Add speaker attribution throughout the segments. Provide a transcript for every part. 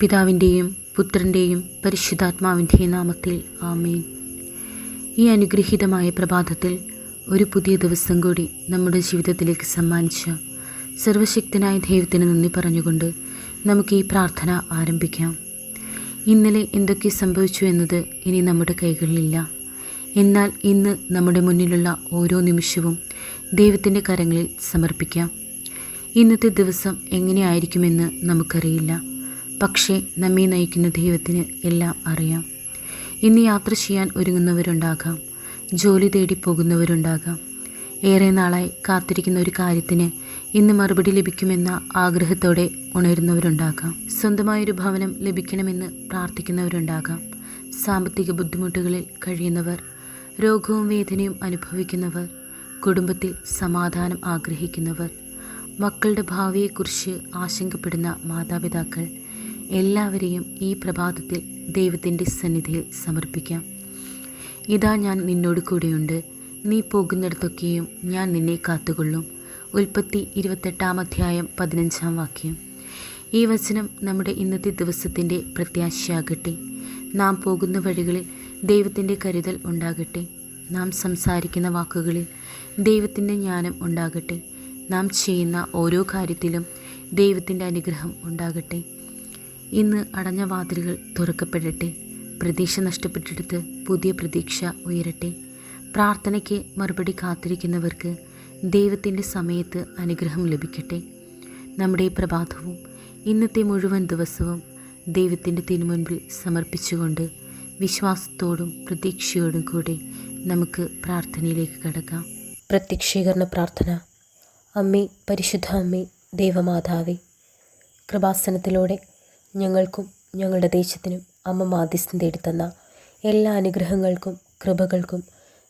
Speaker 1: പിതാവിൻ്റെയും പുത്രൻ്റെയും പരിശുദ്ധാത്മാവിൻ്റെയും നാമത്തിൽ ആമേൻ. ഈ അനുഗ്രഹീതമായ പ്രഭാതത്തിൽ ഒരു പുതിയ ദിവസം കൂടി നമ്മുടെ ജീവിതത്തിലേക്ക് സമ്മാനിച്ച സർവശക്തനായ ദൈവത്തിന് നന്ദി പറഞ്ഞുകൊണ്ട് നമുക്ക് ഈ പ്രാർത്ഥന ആരംഭിക്കാം. ഇന്നലെ എന്തൊക്കെ സംഭവിച്ചു എന്നത് ഇനി നമ്മുടെ കൈകളിലില്ല. എന്നാൽ ഇന്ന് നമ്മുടെ മുന്നിലുള്ള ഓരോ നിമിഷവും ദൈവത്തിൻ്റെ കരങ്ങളിൽ സമർപ്പിക്കാം. ഇന്നത്തെ ദിവസം എങ്ങനെയായിരിക്കുമെന്ന് നമുക്കറിയില്ല. പക്ഷേ നമ്മെ നയിക്കുന്ന ദൈവത്തിന് എല്ലാം അറിയാം. ഇന്ന് യാത്ര ചെയ്യാൻ ഒരുങ്ങുന്നവരുണ്ടാകാം, ജോലി തേടി പോകുന്നവരുണ്ടാകാം, ഏറെ നാളായി കാത്തിരിക്കുന്ന ഒരു കാര്യത്തിന് ഇന്ന് മറുപടി ലഭിക്കുമെന്ന ആഗ്രഹത്തോടെ ഉണരുന്നവരുണ്ടാകാം. സ്വന്തമായൊരു ഭവനം ലഭിക്കണമെന്ന് പ്രാർത്ഥിക്കുന്നവരുണ്ടാകാം. സാമ്പത്തിക ബുദ്ധിമുട്ടുകളിൽ കഴിയുന്നവർ, രോഗവും വേദനയും അനുഭവിക്കുന്നവർ, കുടുംബത്തിൽ സമാധാനം ആഗ്രഹിക്കുന്നവർ, മക്കളുടെ ഭാവിയെക്കുറിച്ച് ആശങ്കപ്പെടുന്ന മാതാപിതാക്കൾ, എല്ലാവരെയും ഈ പ്രഭാതത്തിൽ ദൈവത്തിൻ്റെ സന്നിധിയിൽ സമർപ്പിക്കാം. ഇതാ ഞാൻ നിന്നോട് കൂടെയുണ്ട്, നീ പോകുന്നിടത്തൊക്കെയും ഞാൻ നിന്നെ കാത്തുകൊള്ളും. ഉൽപ്പത്തി 28-15 ഈ വചനം നമ്മുടെ ഇന്നത്തെ ദിവസത്തിൻ്റെ പ്രത്യാശയാകട്ടെ. നാം പോകുന്ന വഴികളിൽ ദൈവത്തിൻ്റെ കരുതൽ ഉണ്ടാകട്ടെ. നാം സംസാരിക്കുന്ന വാക്കുകളിൽ ദൈവത്തിൻ്റെ ജ്ഞാനം ഉണ്ടാകട്ടെ. നാം ചെയ്യുന്ന ഓരോ കാര്യത്തിലും ദൈവത്തിൻ്റെ അനുഗ്രഹം ഉണ്ടാകട്ടെ. ഇന്ന് അടഞ്ഞ വാതിലുകൾ തുറക്കപ്പെടട്ടെ. പ്രതീക്ഷ നഷ്ടപ്പെട്ടെടുത്ത് പുതിയ പ്രതീക്ഷ ഉയരട്ടെ. പ്രാർത്ഥനയ്ക്ക് മറുപടി കാത്തിരിക്കുന്നവർക്ക് ദൈവത്തിൻ്റെ സമയത്ത് അനുഗ്രഹം ലഭിക്കട്ടെ. നമ്മുടെ ഈ പ്രഭാതവും ഇന്നത്തെ മുഴുവൻ ദിവസവും ദൈവത്തിൻ്റെ തിരുമുൻപിൽ സമർപ്പിച്ചുകൊണ്ട് വിശ്വാസത്തോടും പ്രതീക്ഷയോടും കൂടി നമുക്ക് പ്രാർത്ഥനയിലേക്ക് കടക്കാം. പ്രത്യക്ഷീകരണ പ്രാർത്ഥന. അമ്മേ, പരിശുദ്ധ അമ്മേ, ദൈവമാതാവേ, കൃപാസനത്തിലൂടെ ഞങ്ങൾക്കും ഞങ്ങളുടെ ദേശത്തിനും അമ്മ മാധ്യസ്ഥം തേടിത്തന്ന എല്ലാ അനുഗ്രഹങ്ങൾക്കും കൃപകൾക്കും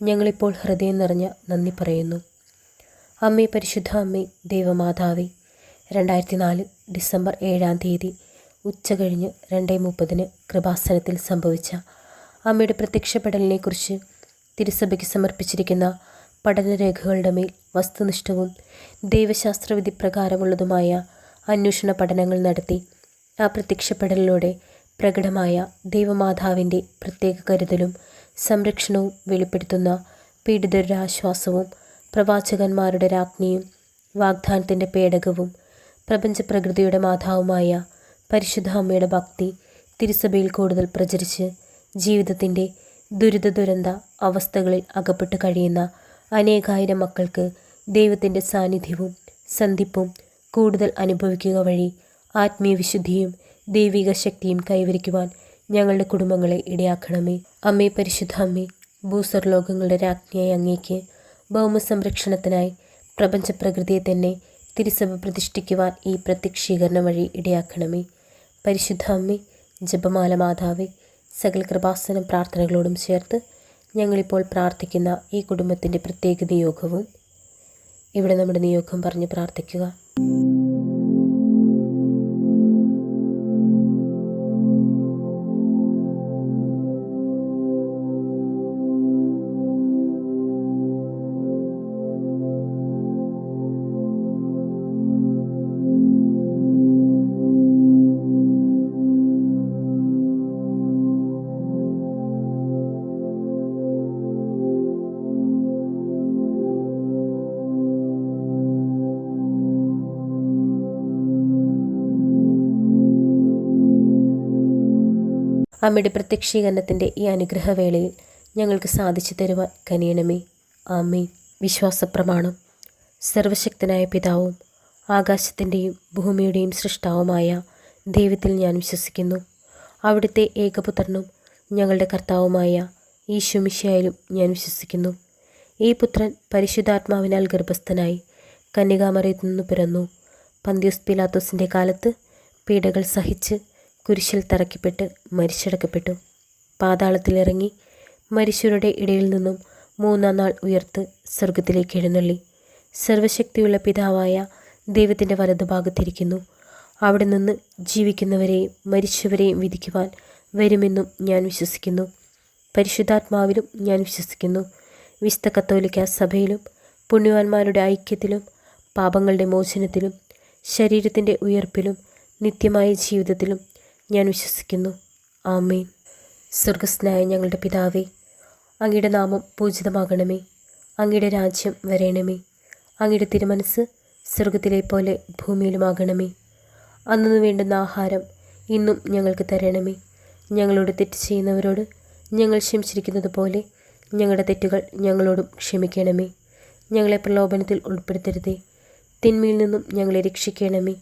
Speaker 1: ഞങ്ങളിപ്പോൾ ഹൃദയം നിറഞ്ഞ നന്ദി പറയുന്നു. അമ്മേ, പരിശുദ്ധ അമ്മേ, ദൈവമാതാവേ, 2004 ഡിസംബർ 7 ഉച്ച കഴിഞ്ഞ് 2:30 കൃപാസനത്തിൽ സംഭവിച്ച അമ്മയുടെ പ്രത്യക്ഷപ്പെടലിനെക്കുറിച്ച് തിരുസഭയ്ക്ക് സമർപ്പിച്ചിരിക്കുന്ന പഠനരേഖകളുടെ മേൽ വസ്തുനിഷ്ഠവും ദൈവശാസ്ത്രവിധി പ്രകാരമുള്ളതുമായ അന്വേഷണ പഠനങ്ങൾ നടത്തി ആ പ്രത്യക്ഷപ്പെടലിലൂടെ പ്രകടമായ ദൈവമാതാവിൻ്റെ പ്രത്യേക കരുതലും സംരക്ഷണവും വെളിപ്പെടുത്തുന്ന പീഡിതരുടെ ആശ്വാസവും പ്രവാചകന്മാരുടെ രാജ്ഞിയും വാഗ്ദാനത്തിൻ്റെ പേടകവും പ്രപഞ്ചപ്രകൃതിയുടെ മാതാവുമായ പരിശുദ്ധ അമ്മയുടെ ഭക്തി തിരുസഭയിൽ കൂടുതൽ പ്രചരിച്ച് ജീവിതത്തിൻ്റെ ദുരിത അവസ്ഥകളിൽ അകപ്പെട്ട് കഴിയുന്ന അനേകായിരം മക്കൾക്ക് ദൈവത്തിൻ്റെ സാന്നിധ്യവും സന്ധിപ്പും കൂടുതൽ അനുഭവിക്കുക വഴി ആത്മീയ വിശുദ്ധിയും ദൈവിക ശക്തിയും കൈവരിക്കുവാൻ ഞങ്ങളുടെ കുടുംബങ്ങളെ ഇടയാക്കണമേ. അമ്മേ, പരിശുദ്ധ അമ്മേ, ഭൂസ്വർലോകങ്ങളുടെ രാജ്ഞിയായ അങ്ങേക്ക് ഭൗമസംരക്ഷണത്തിനായി പ്രപഞ്ചപ്രകൃതിയെ തന്നെ തിരുസഭ പ്രതിഷ്ഠിക്കുവാൻ ഈ പ്രത്യക്ഷീകരണം വഴി ഇടയാക്കണമേ. പരിശുദ്ധ അമ്മേ, ജപമാല മാതാവേ, സകല കൃപാസന പ്രാർത്ഥനകളോടും ചേർത്ത് ഞങ്ങളിപ്പോൾ പ്രാർത്ഥിക്കുന്ന ഈ കുടുംബത്തിൻ്റെ പ്രത്യേക നിയോഗവും ഇവിടെ നമ്മുടെ നിയോഗം പറഞ്ഞ് പ്രാർത്ഥിക്കുക. അമ്മയുടെ പ്രത്യക്ഷീകരണത്തിൻ്റെ ഈ അനുഗ്രഹവേളയിൽ ഞങ്ങൾക്ക് സാധിച്ചു തരുവാൻ കനിയണമേ. ആമേൻ. വിശ്വാസപ്രമാണം. സർവശക്തനായ പിതാവും ആകാശത്തിൻ്റെയും ഭൂമിയുടെയും സൃഷ്ടാവുമായ ദൈവത്തിൽ ഞാൻ വിശ്വസിക്കുന്നു. അവിടുത്തെ ഏകപുത്രനും ഞങ്ങളുടെ കർത്താവുമായ ഈശോ മിശിഹായിലും ഞാൻ വിശ്വസിക്കുന്നു. ഈ പുത്രൻ പരിശുദ്ധാത്മാവിനാൽ ഗർഭസ്ഥനായി കന്യകാമറിയത്തിൽ നിന്ന് പിറന്നു. പന്തിയോസ് പീലാത്തോസിൻ്റെ കാലത്ത് പീഡകൾ സഹിച്ച് കുരിശിൽ തറയ്ക്കപ്പെട്ട് മരിച്ചടക്കപ്പെട്ടു. പാതാളത്തിലിറങ്ങി മരിച്ചവരുടെ ഇടയിൽ നിന്നും 3-ാം നാൾ ഉയർത്ത് സ്വർഗത്തിലേക്ക് എഴുന്നള്ളി സർവശക്തിയുള്ള പിതാവായ ദൈവത്തിൻ്റെ വലതുഭാഗത്തിരിക്കുന്നു. അവിടെ നിന്ന് ജീവിക്കുന്നവരെയും മരിച്ചവരെയും വിധിക്കുവാൻ വരുമെന്നും ഞാൻ വിശ്വസിക്കുന്നു. പരിശുദ്ധാത്മാവിലും ഞാൻ വിശ്വസിക്കുന്നു. വിശുദ്ധ കത്തോലിക്ക സഭയിലും പുണ്യവാന്മാരുടെ ഐക്യത്തിലും പാപങ്ങളുടെ മോചനത്തിലും ശരീരത്തിൻ്റെ ഉയർപ്പിലും നിത്യമായ ജീവിതത്തിലും ഞാൻ വിശ്വസിക്കുന്നു. ആമേൻ. സ്വർഗസ്ഥനായ ഞങ്ങളുടെ പിതാവേ, അങ്ങയുടെ നാമം പൂജിതമാകണമേ. അങ്ങയുടെ രാജ്യം വരേണമേ. അങ്ങയുടെ തിരുമനസ് സ്വർഗത്തിലെ പോലെ ഭൂമിയിലുമാകണമേ. അന്നു വേണ്ടുന്ന ആഹാരം ഇന്നും ഞങ്ങൾക്ക് തരണമേ. ഞങ്ങളോട് തെറ്റ് ചെയ്യുന്നവരോട് ഞങ്ങൾ ക്ഷമിച്ചിരിക്കുന്നത് പോലെ ഞങ്ങളുടെ തെറ്റുകൾ ഞങ്ങളോടും ക്ഷമിക്കണമേ. ഞങ്ങളെ പ്രലോഭനത്തിൽ ഉൾപ്പെടുത്തരുതേ, തിന്മയിൽ നിന്നും ഞങ്ങളെ രക്ഷിക്കണമേ.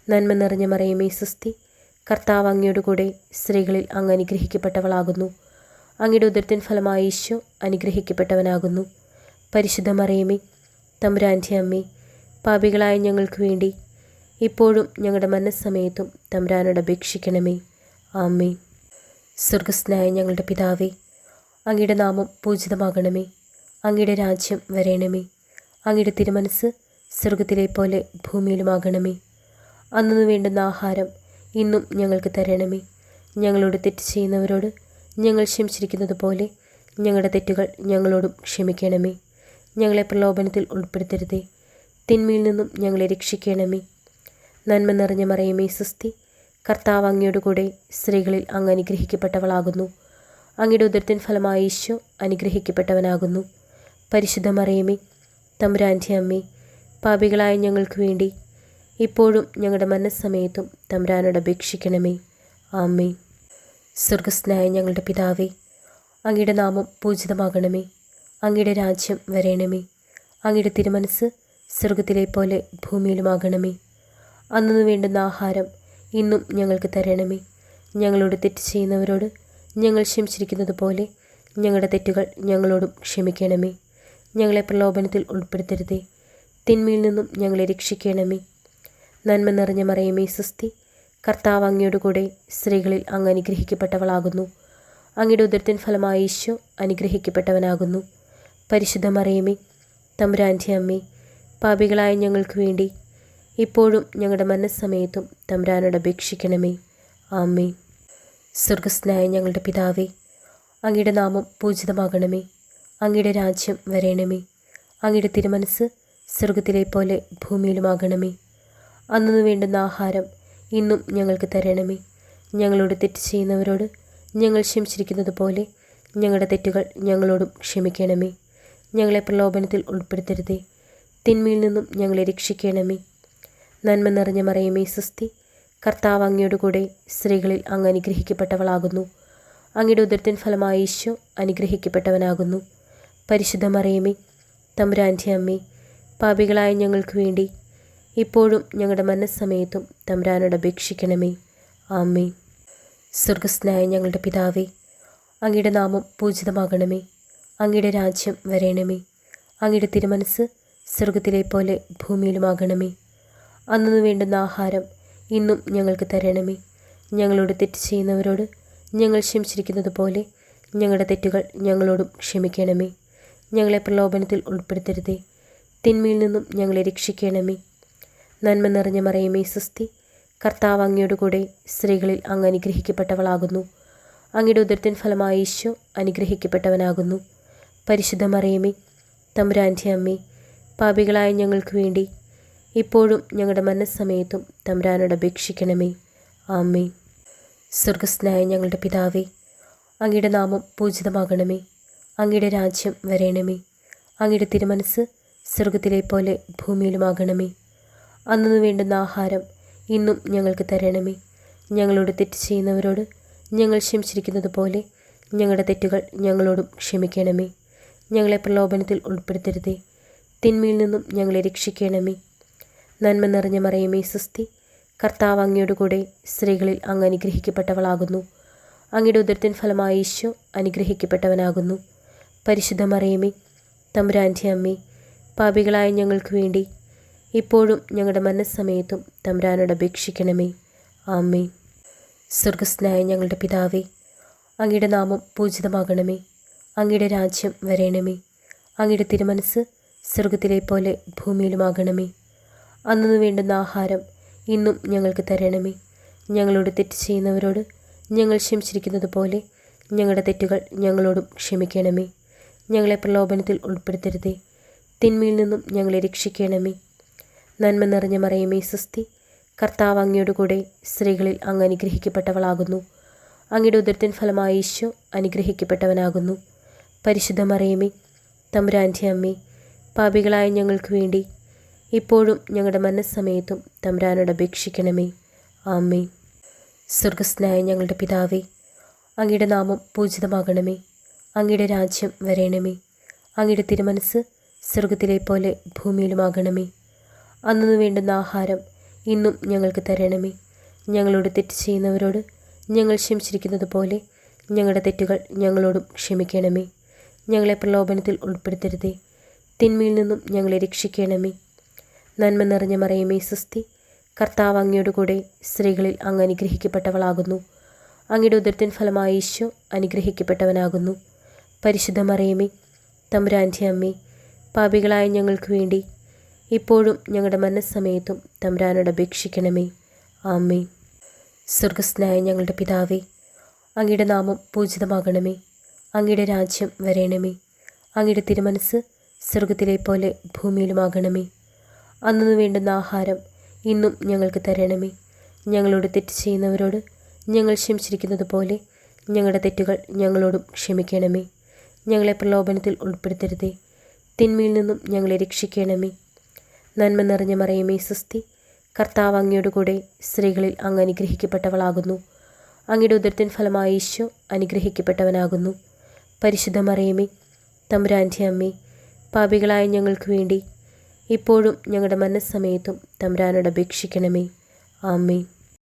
Speaker 1: നന്മ നിറഞ്ഞ മറിയമേ സ്വസ്തി, കർത്താവ് അങ്ങയോട് കൂടെ സ്ത്രീകളിൽ അങ്ങ് അനുഗ്രഹിക്കപ്പെട്ടവളാകുന്നു. അങ്ങയുടെ ഉദരത്തിൻ ഫലമായ ഈശോ അനുഗ്രഹിക്കപ്പെട്ടവനാകുന്നു. പരിശുദ്ധ മറിയമേ, തമ്പുരാൻ്റെ അമ്മേ, പാപികളായ ഞങ്ങൾക്ക് വേണ്ടി ഇപ്പോഴും ഞങ്ങളുടെ മരണസമയത്തും തമ്പുരാനോട് അപേക്ഷിക്കണമേ. ആമേൻ. സ്വർഗസ്ഥനായ ഞങ്ങളുടെ പിതാവേ, അങ്ങയുടെ നാമം പൂജിതമാകണമേ. അങ്ങയുടെ രാജ്യം വരേണമേ. അങ്ങയുടെ തിരുമനസ് സ്വർഗത്തിലെ പോലെ ഭൂമിയിലുമാകണമേ. അന്നു വേണ്ടുന്ന ആഹാരം ഇന്നും ഞങ്ങൾക്ക് തരണമേ. ഞങ്ങളോട് തെറ്റ് ചെയ്യുന്നവരോട് ഞങ്ങൾ ക്ഷമിച്ചിരിക്കുന്നത് പോലെ ഞങ്ങളുടെ തെറ്റുകൾ ഞങ്ങളോടും ക്ഷമിക്കണമേ. ഞങ്ങളെ പ്രലോഭനത്തിൽ ഉൾപ്പെടുത്തരുതേ, തിന്മയിൽ നിന്നും ഞങ്ങളെ രക്ഷിക്കണമേ. നന്മ നിറഞ്ഞ മറിയമേ സ്വസ്തി, കർത്താവ് അങ്ങയോട് കൂടെ സ്ത്രീകളിൽ അങ്ങ് അനുഗ്രഹിക്കപ്പെട്ടവളാകുന്നു. അങ്ങയുടെ ഉദരത്തിൻ ഫലമായ ഈശോ അനുഗ്രഹിക്കപ്പെട്ടവനാകുന്നു. പരിശുദ്ധ മറിയമേ, തമ്പുരാൻ്റെ അമ്മേ, പാപികളായ ഞങ്ങൾക്ക് വേണ്ടി ഇപ്പോഴും ഞങ്ങളുടെ മരണസമയത്തും തമ്പുരാനോട് അപേക്ഷിക്കണമേ. ആമേൻ. സ്വർഗസ്ഥനായ ഞങ്ങളുടെ പിതാവേ, അങ്ങയുടെ നാമം പൂജിതമാകണമേ. അങ്ങയുടെ രാജ്യം വരേണമേ. അങ്ങയുടെ തിരുമനസ് സ്വർഗത്തിലെ പോലെ ഭൂമിയിലുമാകണമേ. അന്നു വേണ്ടുന്ന ആഹാരം ഇന്നും ഞങ്ങൾക്ക് തരണമേ. ഞങ്ങളോട് തെറ്റ് ചെയ്യുന്നവരോട് ഞങ്ങൾ ക്ഷമിച്ചിരിക്കുന്നത് പോലെ ഞങ്ങളുടെ തെറ്റുകൾ ഞങ്ങളോടും ക്ഷമിക്കണമേ. ഞങ്ങളെ പ്രലോഭനത്തിൽ ഉൾപ്പെടുത്തരുതേ, തിന്മയിൽ നിന്നും ഞങ്ങളെ രക്ഷിക്കണമേ. നന്മ നിറഞ്ഞ മറിയമേ സ്വസ്തി, കർത്താവ് അങ്ങയോട് കൂടെ സ്ത്രീകളിൽ അങ്ങ് അനുഗ്രഹിക്കപ്പെട്ടവളാകുന്നു. അങ്ങയുടെ ഉദരത്തിൻ ഫലമായ ഈശോ അനുഗ്രഹിക്കപ്പെട്ടവനാകുന്നു. പരിശുദ്ധ മറിയമേ, തമ്പുരാൻ്റെ അമ്മേ, പാപികളായ ഞങ്ങൾക്ക് വേണ്ടി ഇപ്പോഴും ഞങ്ങളുടെ മരണസമയത്തും തമ്പുരാനോട് അപേക്ഷിക്കണമേ. ആമേൻ. സ്വർഗസ്ഥനായ ഞങ്ങളുടെ പിതാവേ, അങ്ങയുടെ നാമം പൂജിതമാകണമേ. അങ്ങയുടെ രാജ്യം വരേണമേ. അങ്ങയുടെ തിരുമനസ് സ്വർഗത്തിലെ പോലെ ഭൂമിയിലുമാകണമേ. അന്നു വേണ്ടുന്ന ആഹാരം ഇന്നും ഞങ്ങൾക്ക് തരണമേ. ഞങ്ങളോട് തെറ്റ് ചെയ്യുന്നവരോട് ഞങ്ങൾ ക്ഷമിച്ചിരിക്കുന്നത് പോലെ ഞങ്ങളുടെ തെറ്റുകൾ ഞങ്ങളോടും ക്ഷമിക്കണമേ. ഞങ്ങളെ പ്രലോഭനത്തിൽ ഉൾപ്പെടുത്തരുതേ, തിന്മയിൽ നിന്നും ഞങ്ങളെ രക്ഷിക്കണമേ. നന്മ നിറഞ്ഞ മറിയമേ സ്വസ്തി, കർത്താവ് അങ്ങയോട് കൂടെ സ്ത്രീകളിൽ അങ്ങ് അനുഗ്രഹിക്കപ്പെട്ടവളാകുന്നു. അങ്ങയുടെ ഉദരത്തിൻ ഫലമായ ഈശോ അനുഗ്രഹിക്കപ്പെട്ടവനാകുന്നു. പരിശുദ്ധ മറിയമേ, തമ്പുരാൻ്റെ അമ്മേ, പാപികളായ ഞങ്ങൾക്ക് വേണ്ടി ഇപ്പോഴും ഞങ്ങളുടെ മരണസമയത്തും തമ്പുരാനോട് അപേക്ഷിക്കണമേ. ആമേൻ. സ്വർഗസ്ഥനായ ഞങ്ങളുടെ പിതാവേ, അങ്ങയുടെ നാമം പൂജിതമാകണമേ. അങ്ങയുടെ രാജ്യം വരേണമേ. അങ്ങയുടെ തിരുമനസ് സ്വർഗത്തിലെ പോലെ ഭൂമിയിലുമാകണമേ. അന്നു വേണ്ടുന്ന ആഹാരം ഇന്നും ഞങ്ങൾക്ക് തരണമേ. ഞങ്ങളോട് തെറ്റ് ചെയ്യുന്നവരോട് ഞങ്ങൾ ക്ഷമിച്ചിരിക്കുന്നത് പോലെ ഞങ്ങളുടെ തെറ്റുകൾ ഞങ്ങളോടും ക്ഷമിക്കണമേ. ഞങ്ങളെ പ്രലോഭനത്തിൽ ഉൾപ്പെടുത്തരുതേ, തിന്മയിൽ നിന്നും ഞങ്ങളെ രക്ഷിക്കണമേ. നന്മ നിറഞ്ഞ മറിയമേ സ്വസ്തി, കർത്താവ് അങ്ങയോട് കൂടെ സ്ത്രീകളിൽ അങ്ങ് അനുഗ്രഹിക്കപ്പെട്ടവളാകുന്നു. അങ്ങയുടെ ഉദരത്തിൻ ഫലമായ ഈശോ അനുഗ്രഹിക്കപ്പെട്ടവനാകുന്നു. പരിശുദ്ധ മറിയമേ, തമ്പുരാൻ്റെ അമ്മേ, പാപികളായ ഞങ്ങൾക്ക് വേണ്ടി ഇപ്പോഴും ഞങ്ങളുടെ മരണസമയത്തും തമ്പുരാനോട് അപേക്ഷിക്കണമേ. ആമേൻ. സ്വർഗസ്ഥനായ ഞങ്ങളുടെ പിതാവേ, അങ്ങയുടെ നാമം പൂജിതമാകണമേ. അങ്ങയുടെ രാജ്യം വരേണമേ. അങ്ങയുടെ തിരുമനസ് സ്വർഗത്തിലെ പോലെ ഭൂമിയിലുമാകണമേ. അന്നു വേണ്ടുന്ന ആഹാരം ഇന്നും ഞങ്ങൾക്ക് തരണമേ. ഞങ്ങളോട് തെറ്റ് ചെയ്യുന്നവരോട് ഞങ്ങൾ ക്ഷമിച്ചിരിക്കുന്നത് പോലെ ഞങ്ങളുടെ തെറ്റുകൾ ഞങ്ങളോടും ക്ഷമിക്കണമേ. ഞങ്ങളെ പ്രലോഭനത്തിൽ ഉൾപ്പെടുത്തരുതേ, തിന്മയിൽ നിന്നും ഞങ്ങളെ രക്ഷിക്കണമേ. നന്മ നിറഞ്ഞ മറിയമേ സ്വസ്തി, കർത്താവ് അങ്ങയോട് കൂടെ സ്ത്രീകളിൽ അങ്ങ് അനുഗ്രഹിക്കപ്പെട്ടവളാകുന്നു. അങ്ങയുടെ ഉദരത്തിൻ ഫലമായ ഈശോ അനുഗ്രഹിക്കപ്പെട്ടവനാകുന്നു. പരിശുദ്ധ മറിയമേ, തമ്പുരാൻ്റെ അമ്മേ, പാപികളായ ഞങ്ങൾക്ക് വേണ്ടി ഇപ്പോഴും ഞങ്ങളുടെ മരണസമയത്തും തമ്പുരാനോട് അപേക്ഷിക്കണമേ. ആമേൻ. സ്വർഗസ്ഥനായ ഞങ്ങളുടെ പിതാവേ, അങ്ങയുടെ നാമം പൂജിതമാകണമേ. അങ്ങയുടെ രാജ്യം വരേണമേ. അങ്ങയുടെ തിരുമനസ് സ്വർഗത്തിലെ പോലെ ഭൂമിയിലുമാകണമേ. അന്നു വേണ്ടുന്ന ആഹാരം ഇന്നും ഞങ്ങൾക്ക് തരണമേ. ഞങ്ങളോട് തെറ്റ് ചെയ്യുന്നവരോട് ഞങ്ങൾ ക്ഷമിച്ചിരിക്കുന്നത് പോലെ ഞങ്ങളുടെ തെറ്റുകൾ ഞങ്ങളോടും ക്ഷമിക്കണമേ. ഞങ്ങളെ പ്രലോഭനത്തിൽ ഉൾപ്പെടുത്തരുതേ, തിന്മയിൽ നിന്നും ഞങ്ങളെ രക്ഷിക്കണമേ. നന്മ നിറഞ്ഞ മറിയമേ സ്വസ്തി, കർത്താവ് അങ്ങയോട് കൂടെ സ്ത്രീകളിൽ അങ്ങ് അനുഗ്രഹിക്കപ്പെട്ടവളാകുന്നു. അങ്ങയുടെ ഉദരത്തിൻ ഫലമായി ഈശോ അനുഗ്രഹിക്കപ്പെട്ടവനാകുന്നു. പരിശുദ്ധ മറിയമേ, തമ്പുരാൻ്റെ അമ്മേ, പാപികളായ ഞങ്ങൾക്ക് വേണ്ടി ഇപ്പോഴും ഞങ്ങളുടെ മരണസമയത്തും തമ്പുരാനോട് അപേക്ഷിക്കണമേ. ആമേൻ. സ്വർഗസ്ഥനായ ഞങ്ങളുടെ പിതാവേ, അങ്ങയുടെ നാമം പൂജിതമാകണമേ. അങ്ങയുടെ രാജ്യം വരേണമേ. അങ്ങയുടെ തിരുമനസ് സ്വർഗത്തിലെ പോലെ ഭൂമിയിലുമാകണമേ. അന്നു വേണ്ടുന്ന ആഹാരം ഇന്നും ഞങ്ങൾക്ക് തരണമേ. ഞങ്ങളോട് തെറ്റ് ചെയ്യുന്നവരോട് ഞങ്ങൾ ക്ഷമിച്ചിരിക്കുന്നത് പോലെ ഞങ്ങളുടെ തെറ്റുകൾ ഞങ്ങളോടും ക്ഷമിക്കണമേ. ഞങ്ങളെ പ്രലോഭനത്തിൽ ഉൾപ്പെടുത്തരുതേ, തിന്മയിൽ നിന്നും ഞങ്ങളെ രക്ഷിക്കണമേ. നന്മ നിറഞ്ഞ മറിയമേ സ്വസ്തി, കർത്താവ് അങ്ങയോട് കൂടെ സ്ത്രീകളിൽ അങ്ങ് അനുഗ്രഹിക്കപ്പെട്ടവളാകുന്നു. അങ്ങയുടെ ഉദരത്തിൻ ഫലമായി ഈശോ അനുഗ്രഹിക്കപ്പെട്ടവനാകുന്നു. പരിശുദ്ധ മറിയമേ, തമ്പുരാൻ്റെ അമ്മേ, പാപികളായ ഞങ്ങൾക്ക് വേണ്ടി ഇപ്പോഴും ഞങ്ങളുടെ മരണസമയത്തും തമ്പുരാനോട് അപേക്ഷിക്കണമേ. ആമേൻ. സ്വർഗസ്ഥനായ ഞങ്ങളുടെ പിതാവേ, അങ്ങയുടെ നാമം പൂജിതമാകണമേ. അങ്ങയുടെ രാജ്യം വരേണമേ. അങ്ങയുടെ തിരുമനസ് സ്വർഗത്തിലെ പോലെ ഭൂമിയിലുമാകണമേ. അന്നു വേണ്ടുന്ന ആഹാരം ഇന്നും ഞങ്ങൾക്ക് തരണമേ. ഞങ്ങളോട് തെറ്റ് ചെയ്യുന്നവരോട് ഞങ്ങൾ ക്ഷമിച്ചിരിക്കുന്നത് പോലെ ഞങ്ങളുടെ തെറ്റുകൾ ഞങ്ങളോടും ക്ഷമിക്കണമേ. ഞങ്ങളെ പ്രലോഭനത്തിൽ ഉൾപ്പെടുത്തരുതേ, തിന്മയിൽ നിന്നും ഞങ്ങളെ രക്ഷിക്കണമേ. നന്മ നിറഞ്ഞ മറിയമേ സ്വസ്തി, കർത്താവ് അങ്ങയോട് കൂടെ സ്ത്രീകളിൽ അങ്ങ് അനുഗ്രഹിക്കപ്പെട്ടവളാകുന്നു. അങ്ങയുടെ ഉദരത്തിൻ ഫലമായി ഈശോ അനുഗ്രഹിക്കപ്പെട്ടവനാകുന്നു. പരിശുദ്ധ മറിയമേ, തമ്പുരാൻ്റെ അമ്മേ, പാപികളായ ഞങ്ങൾക്ക് വേണ്ടി ഇപ്പോഴും ഞങ്ങളുടെ മരണസമയത്തും തമ്പുരാനോട് അപേക്ഷിക്കണമേ. ആമേൻ.